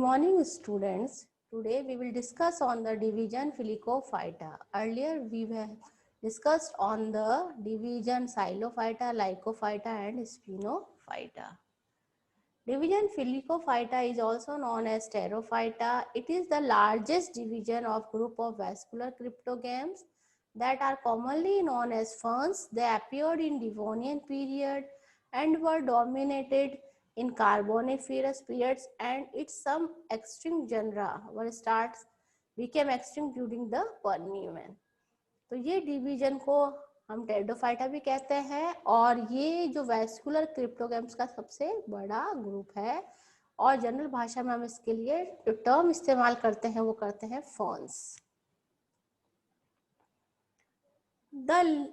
morning, students. Today we will discuss on the division Phyllokophyta. Earlier we have discussed on the division Xylophyta, Lycophyta and Spinophyta. Division Phyllokophyta is also known as Pterophyta. It is the largest division of group of vascular cryptogams that are commonly known as ferns. They appeared in Devonian period and were dominated in Carboniferous periods, and its some extinct genera became extinct during the Permian. तो ये division को हम pteridophyta भी कहते हैं और ये जो वैस्कुलर क्रिप्टोगैम्स का सबसे बड़ा ग्रुप है और जनरल भाषा में हम इसके लिए जो टर्म इस्तेमाल करते हैं वो करते हैं ferns. The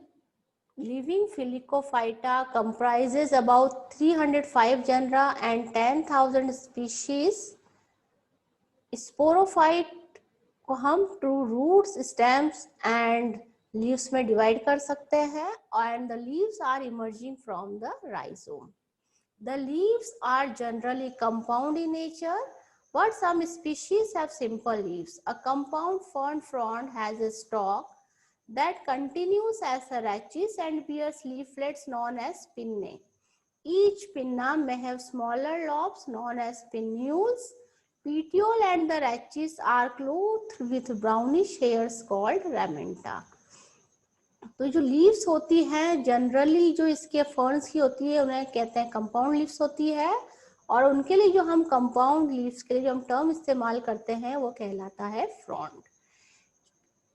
living Phyllokophyta comprises about 305 genera and 10,000 species. Sporophyte को हम two roots, stems and leaves में डिवाइड कर सकते हैं and the leaves are emerging from the rhizome. The leaves are generally compound in nature, but some species have simple leaves. A compound fern frond has a stalk that continues as a rachis and bears leaflets known as pinnae. Each pinna may have smaller lobes known as pinnules. Petiole and the rachis are clothed with brownish hairs called ramenta. तो जो leaves होती हैं generally जो इसके ferns की होती है उन्हें कहते हैं कंपाउंड लीव्स होती है और उनके लिए जो हम कंपाउंड लीव्स के लिए जो हम टर्म इस्तेमाल करते हैं वो कहलाता है फ्रॉन्ड.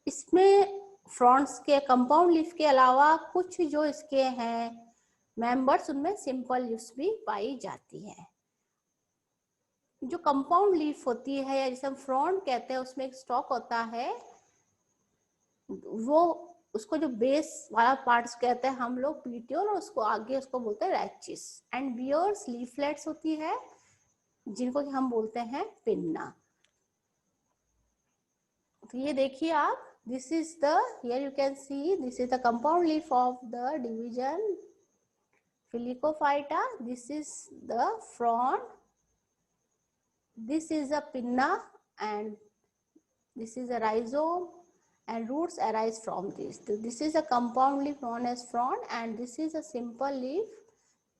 इसमें फ्रॉन्ड्स के कंपाउंड लीफ के अलावा कुछ जो इसके हैं मेंबर्स उनमें सिंपल लीव्स भी पाई जाती है. जो कंपाउंड लीफ होती है या जिसे हम फ्रॉन्ड कहते हैं उसमें एक स्टॉक होता है, वो उसको जो बेस वाला पार्ट कहते हैं हम लोग पीटियोल और उसको आगे उसको बोलते हैं रैचिस एंड बियर्स लीफलेट्स होती है जिनको कि हम बोलते हैं पिन्ना. तो ये देखिए आप, this is the here you can see this is the compound leaf of the division Phyllokophyta. This is the frond, this is a pinna and this is a rhizome and roots arise from this. This is a compound leaf known as frond and this is a simple leaf.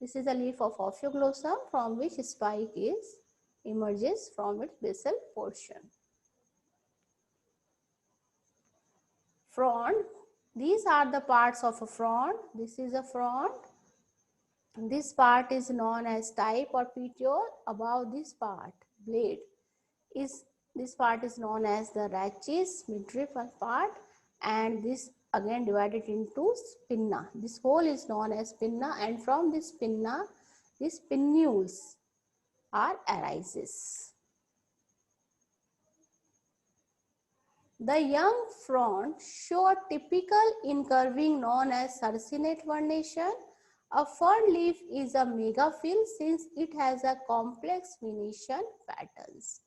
This is a leaf of Ophioglossum from which spike emerges from its basal portion. Frond, these are the parts of a frond. This is a frond. This part is known as stipe or petiole. Above this part, blade, this part is known as the rachis, midrib part, and this again divided into pinna. This whole is known as pinna and from this pinna, these pinnules are arises. The young frond show a typical incurving known as sarcinate vernation. A fern leaf is a megaphyll since it has a complex venation patterns.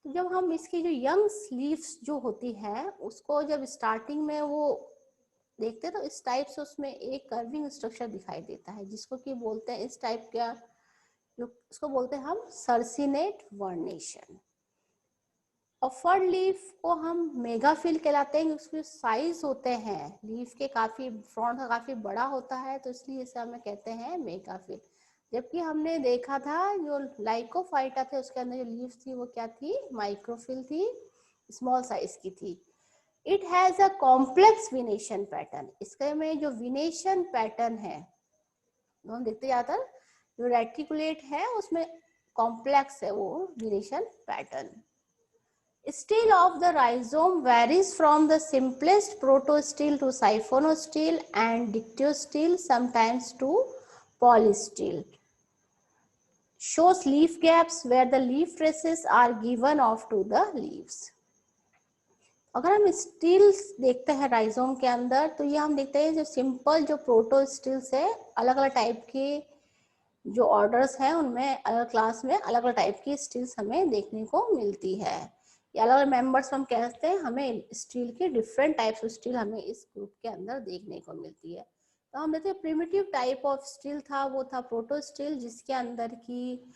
जब हम इसकी जो young leaves जो होती है उसको जब starting में वो देखते हैं तो इस टाइप से उसमें एक कर्विंग स्ट्रक्चर दिखाई देता है जिसको कि बोलते हैं इस टाइप का जो उसको बोलते हैं हम सर्सिनेट वर्नेशन. और फर्न लीफ को हम मेगाफिल कहलाते हैं. उसके साइज होते हैं लीफ के काफी, फ्रॉन्ड का काफी बड़ा होता है तो इसलिए इसे हमें कहते हैं मेगाफिल. जबकि हमने देखा था जो लाइकोफाइटा थे उसके अंदर जो लीव्स थी वो क्या थी, माइक्रोफिल थी, स्मॉल साइज की थी. It has a complex विनेशन pattern. इसके में जो विनेशन पैटर्न है तो हम देखते जाता जो रेटिकुलेट है उसमें कॉम्प्लेक्स है वो विनेशन pattern. Stele of the rhizome varies from the simplest protostele to siphonostele and dictyostele, sometimes to polystele. Shows leaf gaps where the leaf traces are given off to the leaves. अगर हम steels देखते हैं rhizome के अंदर तो ये हम देखते हैं जो सिंपल जो प्रोटोस्टील्स है अलग अलग टाइप के जो ऑर्डर्स हैं उनमें अलग क्लास में अलग अलग टाइप की स्टील्स हमें देखने को मिलती है. ये अलग अलग मेंबर्स हम कहते हैं, हमें स्टील के डिफरेंट टाइप्स ऑफ स्टील हमें इस ग्रुप के अंदर देखने को मिलती है. तो हम देखते हैं प्रिमिटिव टाइप ऑफ स्टील था वो था प्रोटोस्टील जिसके अंदर की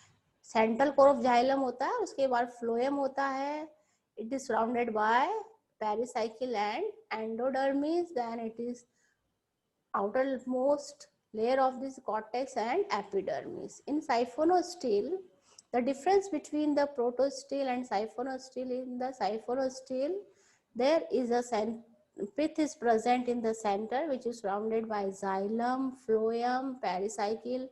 सेंट्रल कोर ऑफ जाइलम होता है, उसके बाद फ्लोएम होता है. It is surrounded by pericycle and endodermis. Then it is outermost layer of this cortex and epidermis. In siphonostele, the difference between the protostele and siphonostele, in the siphonostele there is a pith is present in the center, which is surrounded by xylem, phloem, pericycle,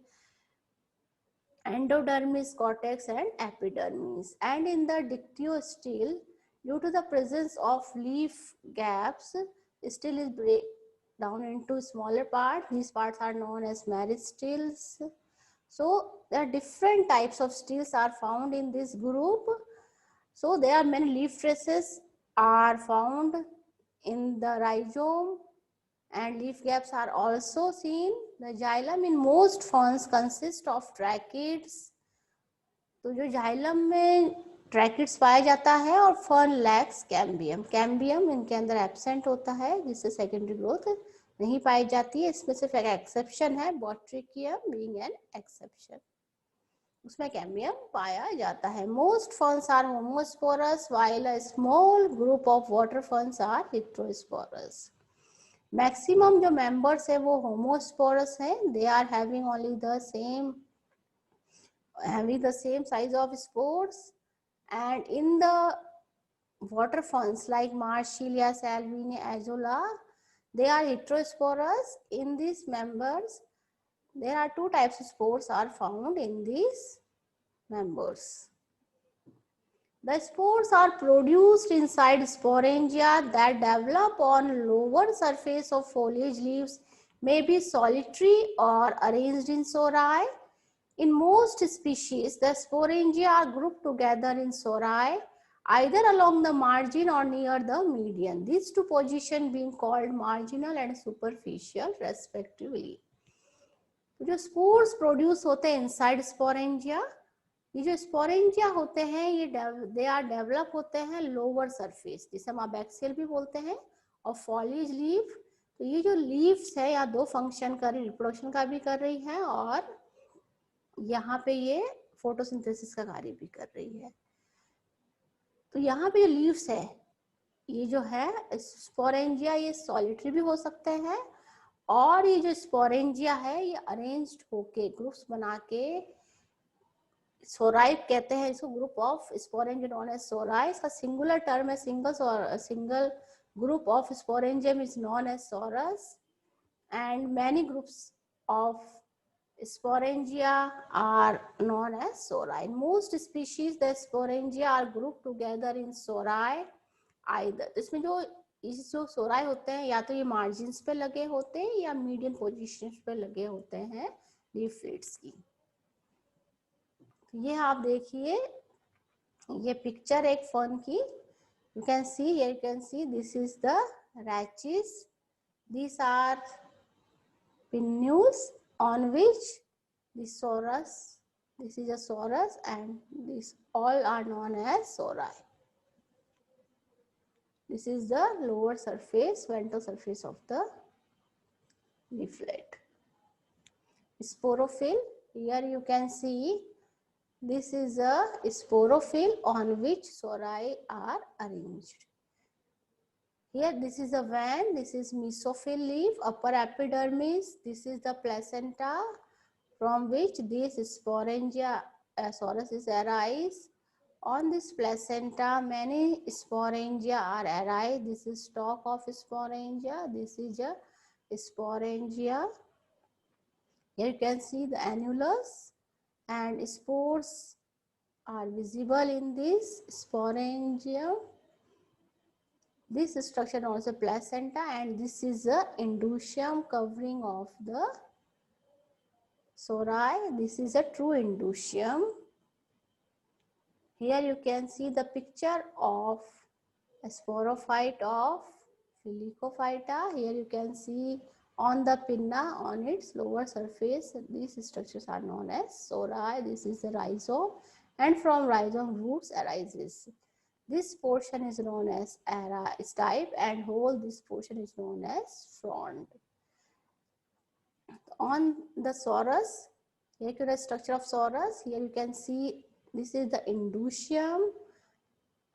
endodermis, cortex and epidermis. And in the dictyostele, due to the presence of leaf gaps, stele is break down into smaller parts. These parts are known as meristeles. So there are different types of steles are found in this group. So there are many leaf traces are found in the rhizome, and leaf gaps are also seen. The xylem in most ferns consist of tracheids. तो जो xylem में tracheids पाया जाता है और fern lakhs cambium. Cambium इनके अंदर absent होता है, जिससे सेकेंडरी ग्रोथ नहीं पाई जाती है. इसमें सिर्फ एक एक्सेप्शन है, बॉट्रिकियम बीइंग एन एक्सेप्शन, उसमें कैम्बियम पाया जाता है. Most ferns are homosporous while a small group of water ferns are heterosporous. Maximum जो मेंबर्स है वो होमोस्पोरस है. They are having only the same having the same size of spores. And in the water ferns like Marsilia, Salvini, Azolla, they are heterosporous. In these members, there are two types of spores are found in these members. The spores are produced inside sporangia that develop on lower surface of foliage leaves, may be solitary or arranged in sori. In most species, the sporangia are grouped together in sori, either along the margin or near the median. These two positions being called marginal and superficial respectively. जो spores produce होते हैं inside sporangia, ये जो sporangia होते हैं ये they are develop होते हैं lower surface, जिसे हम abaxial भी बोलते हैं, और foliage leaf. तो ये जो leaves है यहाँ दो फंक्शन कर रही, रिप्रोडक्शन का भी कर रही है और यहाँ पे ये फोटोसिंथेसिस का कार्य भी कर रही है. तो यहाँ पे जो लीव्स है ये जो है स्पोरेंजिया, ये सॉलिटरी भी हो सकते हैं, और ये जो स्पोरेंजिया है ये अरेंज्ड होके ग्रुप्स बना के सोराई कहते हैं इसको. Group of sporangia known as sori. इसका सिंगुलर टर्म है single group of sporangium is known as sorus. And many groups of sporangia are known as sori. In most species, the sporangia are grouped together in sori either. इसमें जो सोराई होते हैं या तो ये margins पे लगे होते हैं या मीडियन पोजीशंस पे लगे होते हैं लीफ फ्लीट्स की. ये आप देखिए, ये पिक्चर एक फर्न की. You can see here, you can see this is the rachis. These are pinnules on which the sorus, this is a sorus, and these all are known as sori. This is the lower surface, ventral surface of the leaflet. Sporophyll, here you can see this is a sporophyll on which sori are arranged. Here this is a van, this is mesophyll leaf, upper epidermis, this is the placenta from which this sporangia sorus is arise. On this placenta many sporangia are arise. This is stalk of sporangia, this is a sporangia. Here you can see the annulus and spores are visible in this sporangium. This structure also placenta, and this is the inducium covering of the sori. This is a true inducium. Here you can see the picture of a sporophyte of Filicophyta. Here you can see on the pinna on its lower surface, these structures are known as sori. This is the rhizome, and from rhizome roots arises. This portion is known as stipe, and whole this portion is known as frond. On the sorus, here is the structure of sorus. Here you can see This is the inducium.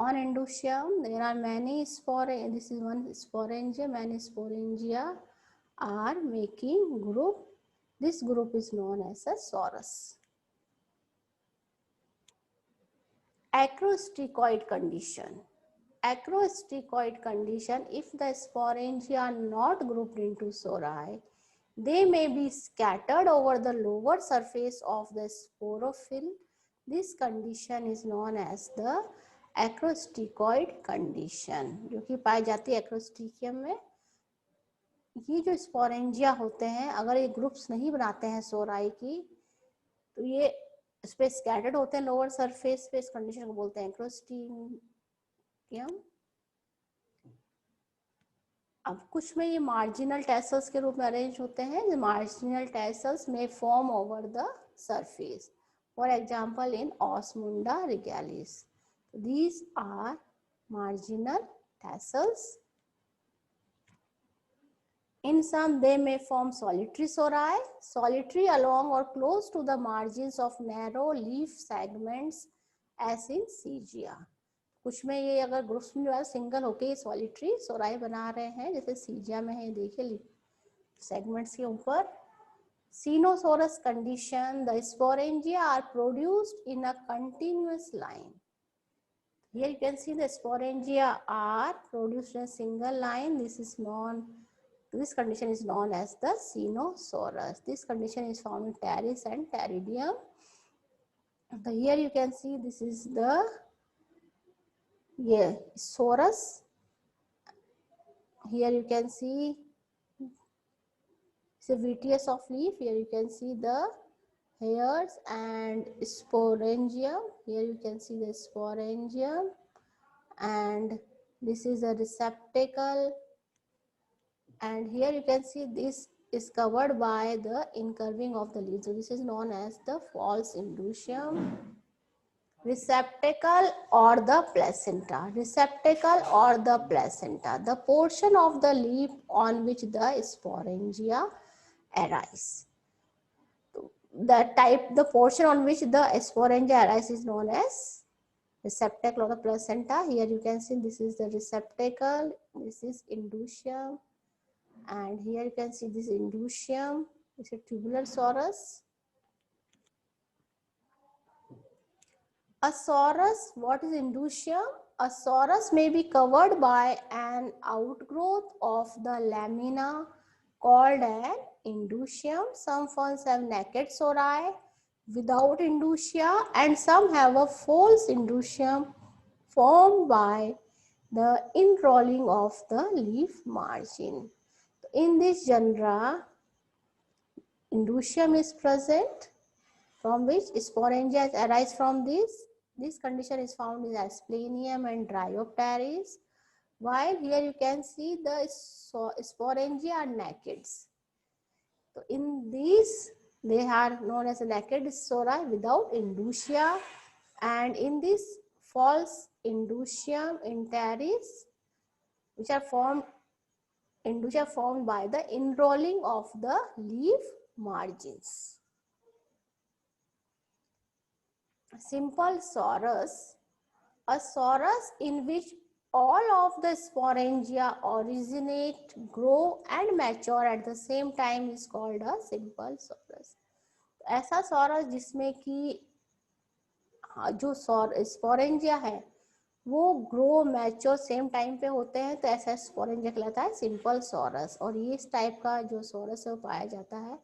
On inducium, there are many sporangia. This is one sporangia. Many sporangia are making group. This group is known as a sorus. Acrostichoid condition. Acrostichoid condition, if the sporangia are not grouped into sori, they may be scattered over the lower surface of the sporophyll. This condition is known as the acrostichoid condition, जो कि पाई जाती है एक्रोस्टिकियम में. ये जो sporangia होते हैं, अगर ये ग्रुप्स नहीं बनाते हैं सोराई की, तो ये इस पे स्कैटर्ड होते हैं लोअर सरफेस पे. इस कंडीशन को बोलते हैं एक्रोस्टिकियम. अब कुछ में ये मार्जिनल टेसल्स के रूप में अरेंज होते हैं. मार्जिनल टेसल्स में form over the surface. For example in Osmunda regalis, these are marginal tassels. In some, they may form solitary sori, solitary along or close to the margins of narrow leaf segments as in Sigia. कुछ में ये अगर groups में जो है single होके ये solitary सोराई बना रहे हैं, जैसे सीजिया में है, देखिए सेगमेंट्स के ऊपर. Cenosorous condition, the sporangia are produced in a continuous line. Here you can see the sporangia are produced in a single line. This condition is known as the Cenosorous. This condition is found in Pteris and Pteridium. Here you can see this is the sorus. Here you can see it's a vitreous of leaf. Here you can see the hairs and sporangium. Here you can see the sporangium, and this is a receptacle, and here you can see this is covered by the incurving of the leaves. So this is known as the false inducium. Receptacle or the placenta. Receptacle or the placenta, the portion of the leaf on which the sporangia arise. The portion on which the sporangia arises is known as receptacle or the placenta. Here you can see this is the receptacle, this is inducium, and here you can see this inducium. It's a tubular sorus. A sorus, what is inducium? A sorus may be covered by an outgrowth of the lamina called an inducium. Some ferns have naked sori without inducia, and some have a false inducium formed by the inrolling of the leaf margin. In this genera, inducium is present, from which sporangia arise from this. This condition is found in Asplenium and Dryopteris, while here you can see the sporangia are naked. So in these, they are known as naked sori without inducia, and in this false inducium in Pteris, which are formed by the inrolling of the leaf margins. Simple sorus, a sorus in which all of the sporangia originate, grow and mature at the same time is called a simple sorus. ऐसा sorus जिसमें कि जो sporangia है वो grow mature same time पे होते हैं, तो ऐसा स्पोरेंजिया कहलाता है सिंपल सॉरस. और ये इस टाइप का जो सॉरस है वो पाया जाता है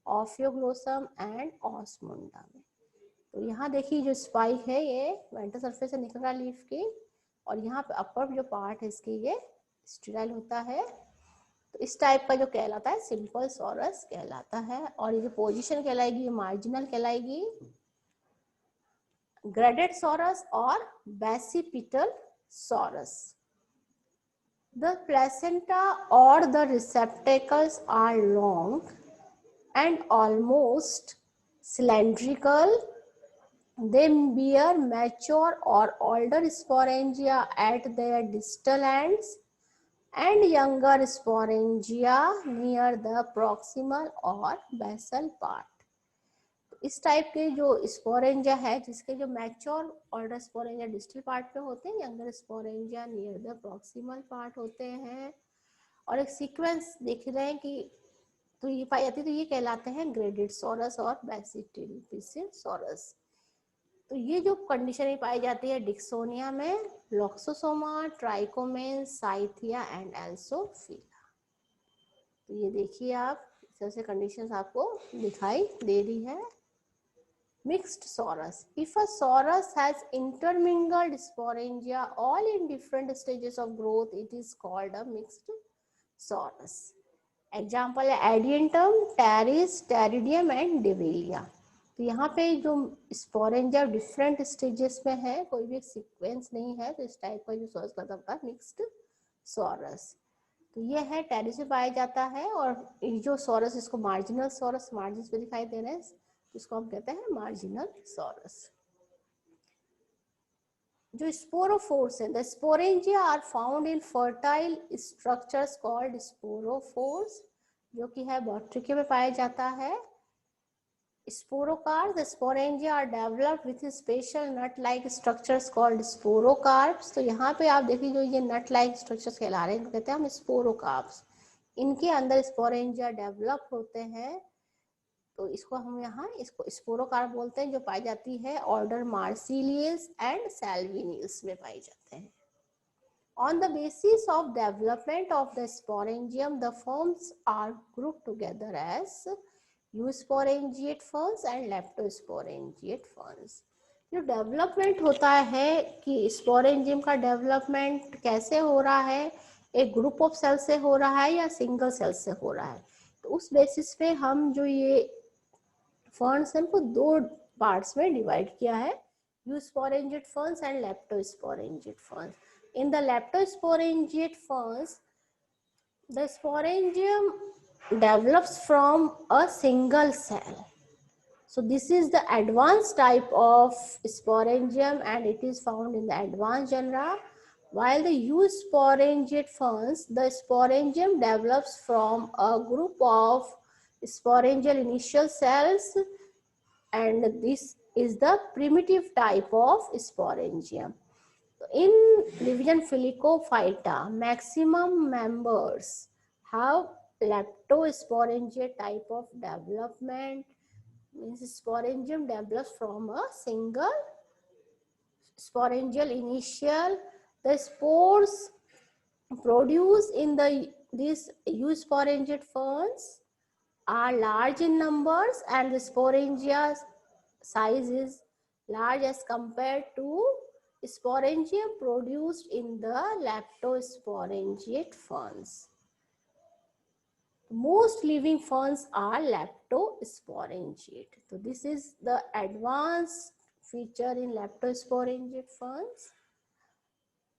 ऑफियोग्लोसम एंड ऑस्मुंडा में. तो यहाँ देखिए जो स्पाइक है ये वेंट्रल सरफेस से निकल रहा है लीफ की, और यहाँ पे अपर जो पार्ट है इसकी ये स्टेराइल होता है. तो इस टाइप का जो कहलाता है सिंपल सॉरस कहलाता है. और ये जो पोजीशन कहलाएगी मार्जिनल कहलाएगी. Graded sorus or basipetal sorus. The placenta or the receptacles are long and almost cylindrical. They bear mature or older sporangia at their distal ends and younger sporangia near the proximal or basal part. इस type के जो sporangia है, जिसके जो mature order sporangia distal part में होते हैं, younger sporangia near the proximal part होते हैं। और एक सीक्वेंस देख रहे हैं कि तो ये पाई जाती है, तो ये कहलाते हैं ग्रेडेड सॉरस और बैसिटिल सॉरस। तो ये जो कंडीशन में पाई जाती है डिक्सोनिया में, लॉक्सोसोमा, ट्राइकोमेन, साइथिया एंड एल्सोफिला। तो ये देखिए आप, इस तरह से कंडीशंस आपको दिखाई दे रही है। Mixed sorus. If a sorus has intermingled sporangia all in different stages of growth, it is called a mixed sorus. Example है एडियंटम, टेरिस, टेरिडियम एंड डिवेलिया। तो यहाँ पे जो स्पोरेंजिया डिफरेंट स्टेजेस में है, कोई भी सीक्वेंस नहीं है, तो इस टाइप का जो सॉरस का होता है मिक्स्ड सॉरस। तो ये है टेरिस में पाया जाता है। और जो सॉरस, इसको मार्जिनल सॉरस मार्जिन पे दिखाई दे रहे हैं, इसको हम कहते हैं मार्जिनल सॉरस। जो स्पोरोफोर्स है, the sporangia are found in fertile structures called sporophores, जो कि है बॉट्रिकिया में पाया जाता है। Sporocarp, the sporangia are developed with special nut like structures called sporocarps. तो यहाँ पे आप देखिए जो ये नट लाइक स्ट्रक्चर्स कहला रहे हैं, कहते हैं हम स्पोरोकार्प्स। इनके अंदर स्पोरेंजिया डेवलप होते हैं। तो इसको हम यहाँ इसको स्पोरोकार्प बोलते हैं, जो पाई जाती है ऑर्डर मार्सिलियस एंड सैल्विनियस में पाई जाते हैं। On the basis of development of the sporangium, the ferns are grouped together as eusporangiate ferns and leptosporangiate ferns. जो डेवलपमेंट होता है कि स्पोरेंजियम का डेवलपमेंट कैसे हो रहा है, एक ग्रुप ऑफ सेल से हो रहा है या सिंगल सेल से हो रहा है, तो उस बेसिस पे हम जो ये फर्न्स हैं को दो पार्ट्स में डिवाइड किया है, eusporangiate ferns and leptosporangiate ferns. In the leptosporangiate ferns, the sporangium develops from a single cell. So this is the advanced type of sporangium and it is found in the advanced genera. While the eusporangiate ferns, the sporangium develops from a group of sporangial initial cells, and this is the primitive type of sporangium. In division Philicophyta, maximum members have leptosporangiate type of development, means sporangium develops from a single sporangial initial. The spores produced in these eusporangiate ferns are large in numbers, and the sporangia size is large as compared to sporangium produced in the leptosporangiate ferns. Most living ferns are leptosporangiate. So this is the advanced feature in leptosporangiate ferns.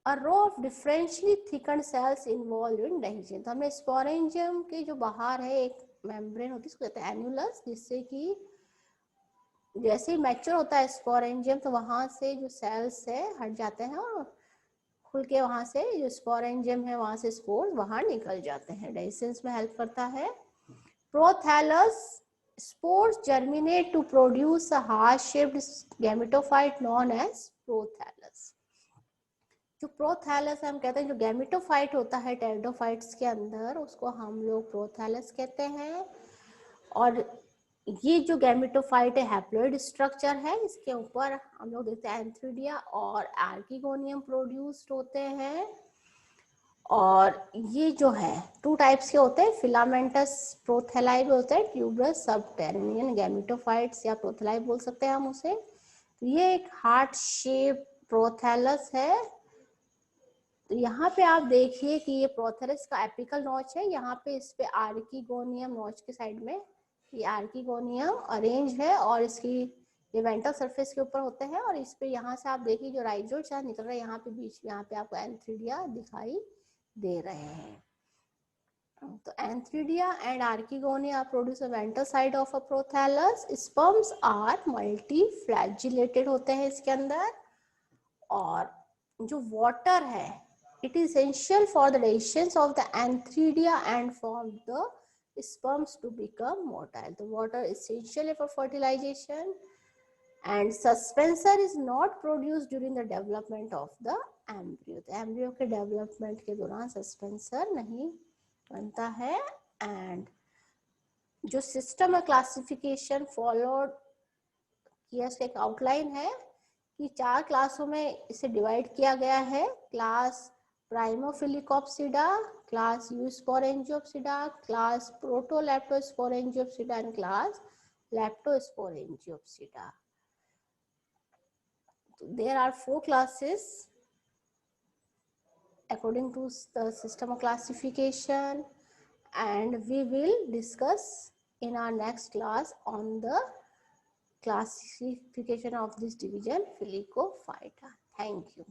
A row of differentially thickened cells involved in digestion. तो हमने sporangium के जो बाहर है एक membrane होती है, इसको कहते हैं एन्युलस, जिससे कि जैसे ही मैच्योर होता है स्पोरेंजियम, तो वहां से जो सेल्स है हट जाते हैं और खुल के वहां से जो स्पोरेंजियम है वहां से स्पोर्स बाहर निकल जाते हैं, डाइजेशन में हेल्प करता है। Prothallus, spores germinate to produce a heart shaped gametophyte known as prothallus. जो प्रोथैलस हम कहते हैं, जो गैमेटोफाइट होता है टेरिडोफाइट्स के अंदर, उसको हम लोग प्रोथैलस कहते हैं। और ये जो गैमेटोफाइट है हैप्लॉइड स्ट्रक्चर है, इसके ऊपर हम लोग देखते हैं एंथ्रिडिया और आर्किगोनियम प्रोड्यूस्ड होते हैं। और ये जो है टू टाइप्स के होते हैं, फिलामेंटस प्रोथेलाई भी होते हैं, ट्यूबरस सबटेरेनियन गैमेटोफाइट्स या प्रोथेलाई बोल सकते हैं हम उसे। तो ये एक हार्ट शेप प्रोथैलस है। तो यहाँ पे आप देखिए कि ये प्रोथेलस का एपिकल नॉच है, यहाँ पे इस पे आर्किगोनियम नॉच के साइड में ये आर्किगोनियम अरेंज है और इसकी ये वेंट्रल सरफेस के ऊपर होते हैं। और इस पे यहाँ से आप देखिए जो राइजोइड्स निकल रहे हैं, यहाँ पे बीच में यहाँ पे आपको एंथ्रिडिया दिखाई दे रहे हैं। तो antheridia and archegonia produce a ventral side of a prothallus. Sperms are multiflagellated होते हैं इसके अंदर। और जो वाटर है, it is essential for the digestion of the antheridia and from the sperms to become motile. The water is essential for fertilization, and suspensor is not produced during the development of the embryo. The embryo के development के दौरान suspensor नहीं बनता है. And जो system classification followed किया, इसका एक आउटलाइन है कि 4 क्लासों में इसे डिवाइड किया गया है. Class Primofilicopsida, class Eusporangiopsida, class Protoleptosporangiopsida and class Leptosporangiopsida. There are 4 classes according to the system of classification, and we will discuss in our next class on the classification of this division Filicophyta. Thank you.